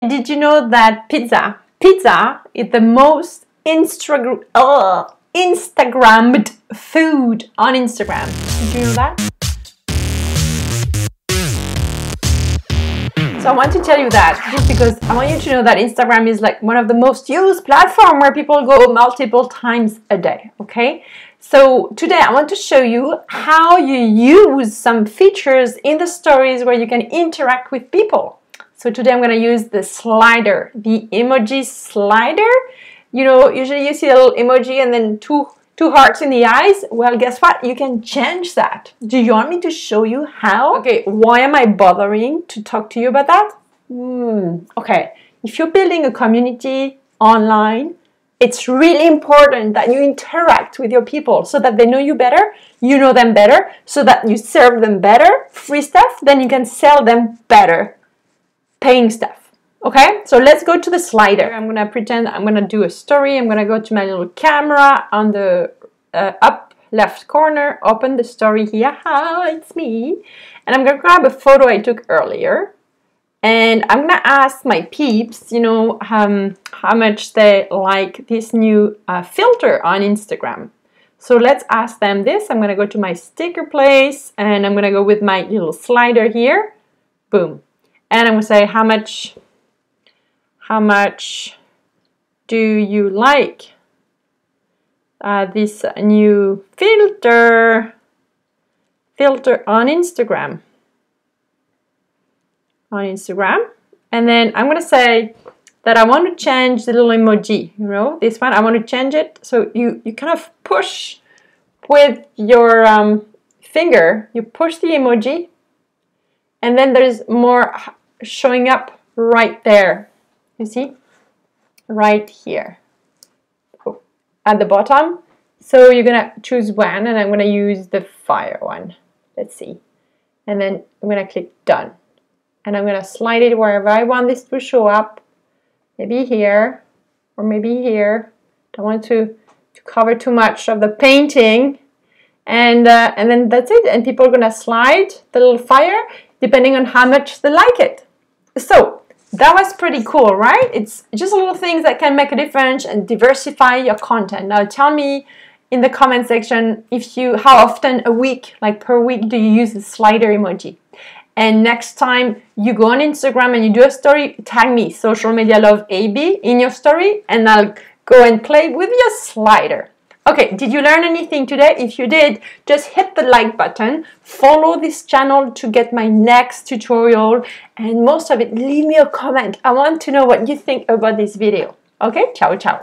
Did you know that pizza is the most Instagrammed food on Instagram? Did you know that? So I want to tell you that just because I want you to know that Instagram is like one of the most used platforms where people go multiple times a day, okay? So today I want to show you how you use some features in the stories where you can interact with people. So today I'm going to use the slider, the emoji slider. You know, usually you see a little emoji and then two hearts in the eyes. Well, guess what? You can change that. Do you want me to show you how? Okay, why am I bothering to talk to you about that? Okay, if you're building a community online, it's really important that you interact with your people so that they know you better, you know them better, so that you serve them better, free stuff, then you can sell them better, paying stuff. Okay, so let's go to the slider. I'm gonna pretend I'm gonna do a story. I'm gonna go to my little camera on the up left corner, open the story here. Hi, it's me. And I'm gonna grab a photo I took earlier. And I'm gonna ask my peeps, you know, how much they like this new filter on Instagram. So let's ask them this. I'm gonna go to my sticker place and I'm gonna go with my little slider here. Boom. And I'm gonna say how much do you like this new filter on Instagram? And then I'm going to say that I want to change the little emoji, you know, this one, I want to change it. So you kind of push with your finger, you push the emoji, and then there's more showing up right there. You see? Right here. Oh, at the bottom. So you're going to choose one, and I'm going to use the fire one. Let's see. And then I'm going to click done. And I'm going to slide it wherever I want this to show up. Maybe here, or maybe here. Don't want to cover too much of the painting. And then that's it. And people are going to slide the little fire depending on how much they like it. So that was pretty cool, right? It's just little things that can make a difference and diversify your content. Now tell me in the comment section how often a week, like per week, do you use the slider emoji? And next time you go on Instagram and you do a story, tag me, Social Media Love AB, in your story, and I'll go and play with your slider. Okay, did you learn anything today? If you did, just hit the like button, follow this channel to get my next tutorial, and most of it, leave me a comment. I want to know what you think about this video. Okay, ciao, ciao.